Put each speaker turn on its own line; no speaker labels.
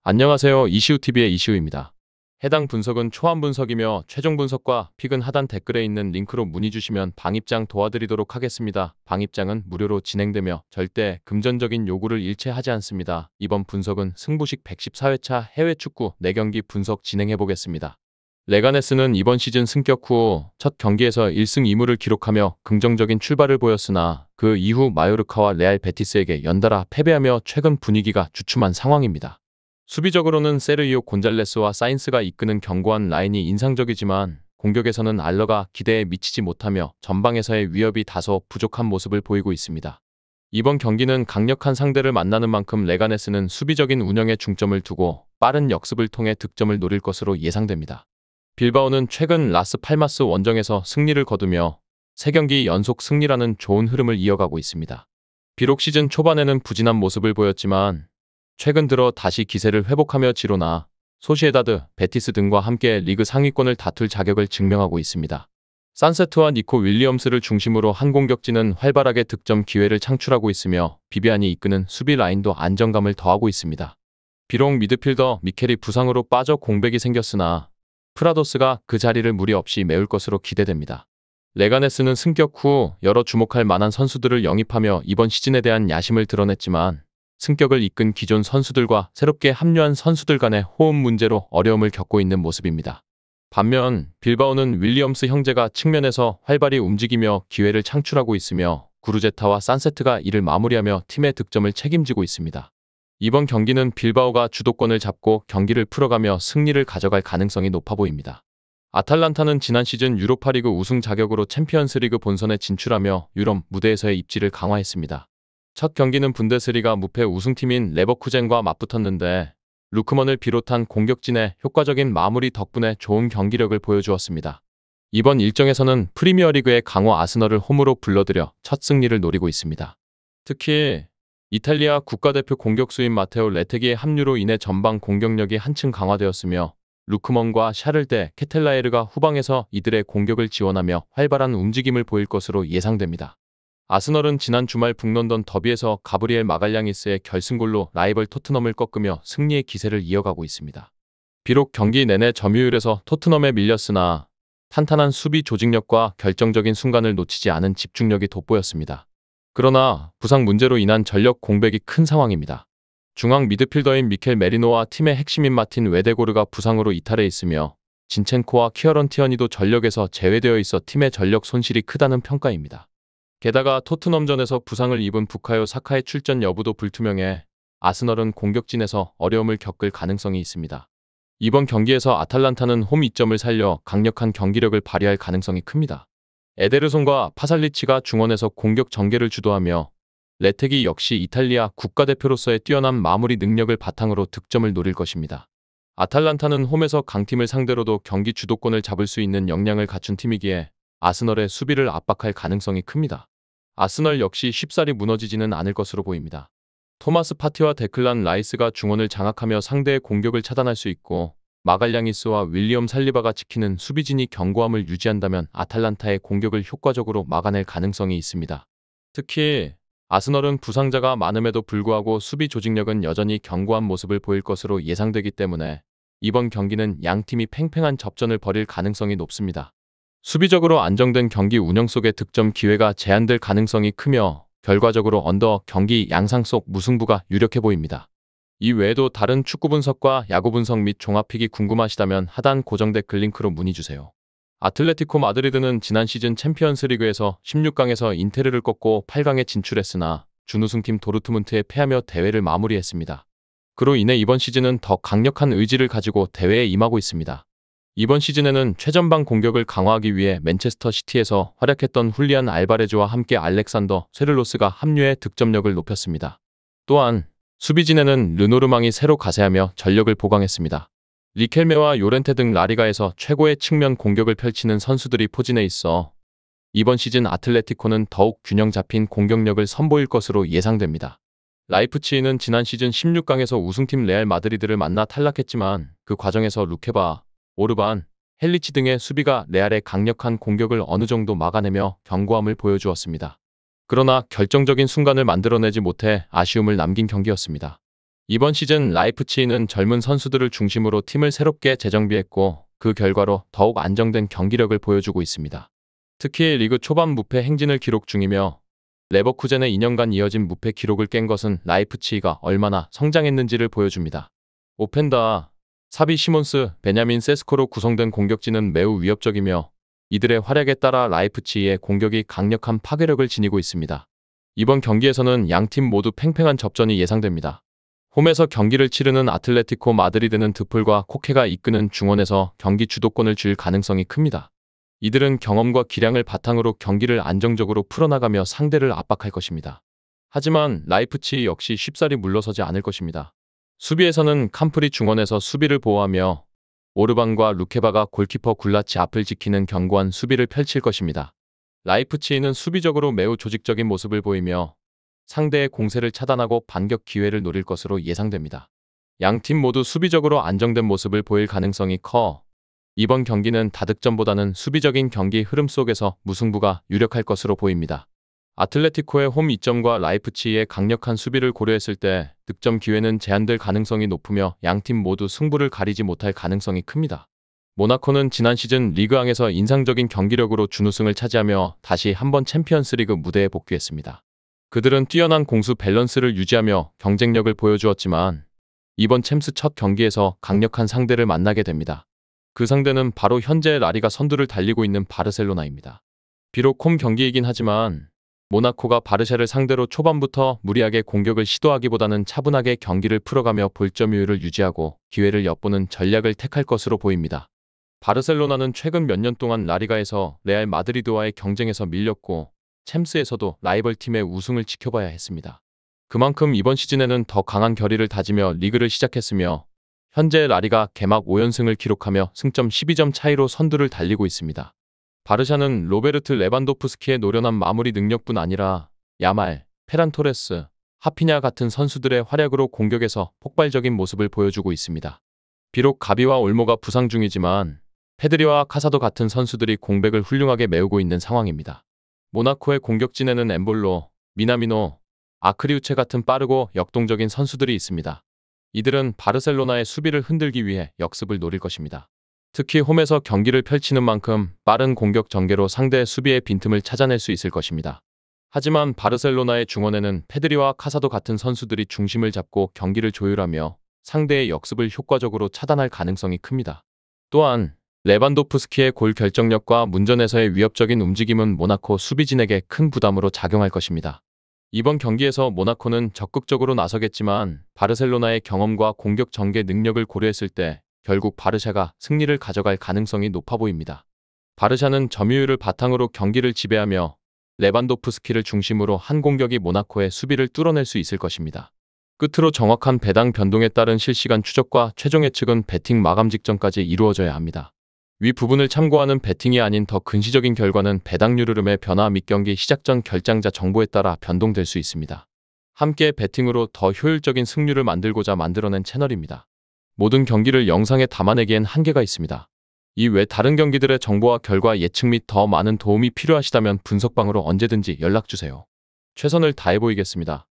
안녕하세요. 이시우TV의 이시우입니다. 해당 분석은 초안 분석이며 최종 분석과 픽은 하단 댓글에 있는 링크로 문의 주시면 방입장 도와드리도록 하겠습니다. 방입장은 무료로 진행되며 절대 금전적인 요구를 일체하지 않습니다. 이번 분석은 승부식 114회차 해외 축구 4경기 분석 진행해 보겠습니다. 레가네스는 이번 시즌 승격 후 첫 경기에서 1승 2무를 기록하며 긍정적인 출발을 보였으나 그 이후 마요르카와 레알 베티스에게 연달아 패배하며 최근 분위기가 주춤한 상황입니다. 수비적으로는 세르히오 곤잘레스와 사인스가 이끄는 견고한 라인이 인상적이지만 공격에서는 알러가 기대에 미치지 못하며 전방에서의 위협이 다소 부족한 모습을 보이고 있습니다. 이번 경기는 강력한 상대를 만나는 만큼 레가네스는 수비적인 운영에 중점을 두고 빠른 역습을 통해 득점을 노릴 것으로 예상됩니다. 빌바오는 최근 라스 팔마스 원정에서 승리를 거두며 3경기 연속 승리라는 좋은 흐름을 이어가고 있습니다. 비록 시즌 초반에는 부진한 모습을 보였지만 최근 들어 다시 기세를 회복하며 지로나, 소시에다드, 베티스 등과 함께 리그 상위권을 다툴 자격을 증명하고 있습니다. 산세트와 니코 윌리엄스를 중심으로 한 공격진은 활발하게 득점 기회를 창출하고 있으며 비비안이 이끄는 수비 라인도 안정감을 더하고 있습니다. 비록 미드필더 미켈이 부상으로 빠져 공백이 생겼으나 프라도스가 그 자리를 무리 없이 메울 것으로 기대됩니다. 레가네스는 승격 후 여러 주목할 만한 선수들을 영입하며 이번 시즌에 대한 야심을 드러냈지만 승격을 이끈 기존 선수들과 새롭게 합류한 선수들 간의 호흡 문제로 어려움을 겪고 있는 모습입니다. 반면 빌바오는 윌리엄스 형제가 측면에서 활발히 움직이며 기회를 창출하고 있으며 구르제타와 산세트가 이를 마무리하며 팀의 득점을 책임지고 있습니다. 이번 경기는 빌바오가 주도권을 잡고 경기를 풀어가며 승리를 가져갈 가능성이 높아 보입니다. 아탈란타는 지난 시즌 유로파리그 우승 자격으로 챔피언스리그 본선에 진출하며 유럽 무대에서의 입지를 강화했습니다. 첫 경기는 분데스리가 무패 우승팀인 레버쿠젠과 맞붙었는데 루크먼을 비롯한 공격진의 효과적인 마무리 덕분에 좋은 경기력을 보여주었습니다. 이번 일정에서는 프리미어리그의 강호 아스널을 홈으로 불러들여 첫 승리를 노리고 있습니다. 특히 이탈리아 국가대표 공격수인 마테오 레테기의 합류로 인해 전방 공격력이 한층 강화되었으며 루크먼과 샤를데 케텔라에르가 후방에서 이들의 공격을 지원하며 활발한 움직임을 보일 것으로 예상됩니다. 아스널은 지난 주말 북런던 더비에서 가브리엘 마갈량이스의 결승골로 라이벌 토트넘을 꺾으며 승리의 기세를 이어가고 있습니다. 비록 경기 내내 점유율에서 토트넘에 밀렸으나 탄탄한 수비 조직력과 결정적인 순간을 놓치지 않은 집중력이 돋보였습니다. 그러나 부상 문제로 인한 전력 공백이 큰 상황입니다. 중앙 미드필더인 미켈 메리노와 팀의 핵심인 마틴 웨데고르가 부상으로 이탈해 있으며 진첸코와 키어런 티어니도 전력에서 제외되어 있어 팀의 전력 손실이 크다는 평가입니다. 게다가 토트넘전에서 부상을 입은 부카요 사카의 출전 여부도 불투명해 아스널은 공격진에서 어려움을 겪을 가능성이 있습니다. 이번 경기에서 아탈란타는 홈 이점을 살려 강력한 경기력을 발휘할 가능성이 큽니다. 에데르손과 파살리치가 중원에서 공격 전개를 주도하며 레테기 역시 이탈리아 국가대표로서의 뛰어난 마무리 능력을 바탕으로 득점을 노릴 것입니다. 아탈란타는 홈에서 강팀을 상대로도 경기 주도권을 잡을 수 있는 역량을 갖춘 팀이기에 아스널의 수비를 압박할 가능성이 큽니다. 아스널 역시 쉽사리 무너지지는 않을 것으로 보입니다. 토마스 파티와 데클란 라이스가 중원을 장악하며 상대의 공격을 차단할 수 있고 마갈량이스와 윌리엄 살리바가 지키는 수비진이 견고함을 유지한다면 아탈란타의 공격을 효과적으로 막아낼 가능성이 있습니다. 특히 아스널은 부상자가 많음에도 불구하고 수비 조직력은 여전히 견고한 모습을 보일 것으로 예상되기 때문에 이번 경기는 양팀이 팽팽한 접전을 벌일 가능성이 높습니다. 수비적으로 안정된 경기 운영 속에 득점 기회가 제한될 가능성이 크며 결과적으로 언더 경기 양상 속 무승부가 유력해 보입니다. 이 외에도 다른 축구 분석과 야구 분석 및 종합픽이 궁금하시다면 하단 고정 댓글 링크로 문의 주세요. 아틀레티코 마드리드는 지난 시즌 챔피언스리그에서 16강에서 인테르를 꺾고 8강에 진출했으나 준우승팀 도르트문트에 패하며 대회를 마무리했습니다. 그로 인해 이번 시즌은 더 강력한 의지를 가지고 대회에 임하고 있습니다. 이번 시즌에는 최전방 공격을 강화하기 위해 맨체스터 시티에서 활약했던 훌리안 알바레즈와 함께 알렉산더 쇠를로스가 합류해 득점력을 높였습니다. 또한 수비진에는 르노르망이 새로 가세하며 전력을 보강했습니다. 리켈메와 요렌테 등 라리가에서 최고의 측면 공격을 펼치는 선수들이 포진해 있어 이번 시즌 아틀레티코는 더욱 균형 잡힌 공격력을 선보일 것으로 예상됩니다. 라이프치히는 지난 시즌 16강에서 우승팀 레알 마드리드를 만나 탈락했지만 그 과정에서 루케바, 오르반, 헬리치 등의 수비가 레알의 강력한 공격을 어느 정도 막아내며 견고함을 보여주었습니다. 그러나 결정적인 순간을 만들어내지 못해 아쉬움을 남긴 경기였습니다. 이번 시즌 라이프치히는 젊은 선수들을 중심으로 팀을 새롭게 재정비했고 그 결과로 더욱 안정된 경기력을 보여주고 있습니다. 특히 리그 초반 무패 행진을 기록 중이며 레버쿠젠의 2년간 이어진 무패 기록을 깬 것은 라이프치히가 얼마나 성장했는지를 보여줍니다. 오펜다, 사비 시몬스, 베냐민 세스코로 구성된 공격진은 매우 위협적이며 이들의 활약에 따라 라이프치히의 공격이 강력한 파괴력을 지니고 있습니다. 이번 경기에서는 양팀 모두 팽팽한 접전이 예상됩니다. 홈에서 경기를 치르는 아틀레티코 마드리드는 드폴과 코케가 이끄는 중원에서 경기 주도권을 쥘 가능성이 큽니다. 이들은 경험과 기량을 바탕으로 경기를 안정적으로 풀어나가며 상대를 압박할 것입니다. 하지만 라이프치히 역시 쉽사리 물러서지 않을 것입니다. 수비에서는 캄프리 중원에서 수비를 보호하며 오르반과 루케바가 골키퍼 굴라치 앞을 지키는 견고한 수비를 펼칠 것입니다. 라이프치히는 수비적으로 매우 조직적인 모습을 보이며 상대의 공세를 차단하고 반격 기회를 노릴 것으로 예상됩니다. 양팀 모두 수비적으로 안정된 모습을 보일 가능성이 커 이번 경기는 다득점보다는 수비적인 경기 흐름 속에서 무승부가 유력할 것으로 보입니다. 아틀레티코의 홈 이점과 라이프치히의 강력한 수비를 고려했을 때 득점 기회는 제한될 가능성이 높으며 양팀 모두 승부를 가리지 못할 가능성이 큽니다. 모나코는 지난 시즌 리그왕에서 인상적인 경기력으로 준우승을 차지하며 다시 한번 챔피언스리그 무대에 복귀했습니다. 그들은 뛰어난 공수 밸런스를 유지하며 경쟁력을 보여주었지만 이번 챔스 첫 경기에서 강력한 상대를 만나게 됩니다. 그 상대는 바로 현재 라리가 선두를 달리고 있는 바르셀로나입니다. 비록 홈 경기이긴 하지만 모나코가 바르샤를 상대로 초반부터 무리하게 공격을 시도하기보다는 차분하게 경기를 풀어가며 볼점유율을 유지하고 기회를 엿보는 전략을 택할 것으로 보입니다. 바르셀로나는 최근 몇 년 동안 라리가에서 레알 마드리드와의 경쟁에서 밀렸고 챔스에서도 라이벌 팀의 우승을 지켜봐야 했습니다. 그만큼 이번 시즌에는 더 강한 결의를 다지며 리그를 시작했으며 현재 라리가 개막 5연승을 기록하며 승점 12점 차이로 선두를 달리고 있습니다. 바르샤는 로베르트 레반도프스키의 노련한 마무리 능력뿐 아니라 야말, 페란 토레스, 하피냐 같은 선수들의 활약으로 공격에서 폭발적인 모습을 보여주고 있습니다. 비록 가비와 올모가 부상 중이지만 페드리와 카사도 같은 선수들이 공백을 훌륭하게 메우고 있는 상황입니다. 모나코의 공격진에는 엠볼로, 미나미노, 아크리우체 같은 빠르고 역동적인 선수들이 있습니다. 이들은 바르셀로나의 수비를 흔들기 위해 역습을 노릴 것입니다. 특히 홈에서 경기를 펼치는 만큼 빠른 공격 전개로 상대의 수비의 빈틈을 찾아낼 수 있을 것입니다. 하지만 바르셀로나의 중원에는 페드리와 카사도 같은 선수들이 중심을 잡고 경기를 조율하며 상대의 역습을 효과적으로 차단할 가능성이 큽니다. 또한 레반도프스키의 골 결정력과 문전에서의 위협적인 움직임은 모나코 수비진에게 큰 부담으로 작용할 것입니다. 이번 경기에서 모나코는 적극적으로 나서겠지만 바르셀로나의 경험과 공격 전개 능력을 고려했을 때 결국 바르샤가 승리를 가져갈 가능성이 높아 보입니다. 바르샤는 점유율을 바탕으로 경기를 지배하며 레반도프스키를 중심으로 한 공격이 모나코의 수비를 뚫어낼 수 있을 것입니다. 끝으로 정확한 배당 변동에 따른 실시간 추적과 최종 예측은 배팅 마감 직전까지 이루어져야 합니다. 위 부분을 참고하는 배팅이 아닌 더 근시적인 결과는 배당률 흐름의 변화 및 경기 시작 전 결장자 정보에 따라 변동될 수 있습니다. 함께 배팅으로 더 효율적인 승률을 만들고자 만들어낸 채널입니다. 모든 경기를 영상에 담아내기엔 한계가 있습니다. 이외 다른 경기들의 정보와 결과 예측 및 더 많은 도움이 필요하시다면 분석방으로 언제든지 연락주세요. 최선을 다해 보이겠습니다.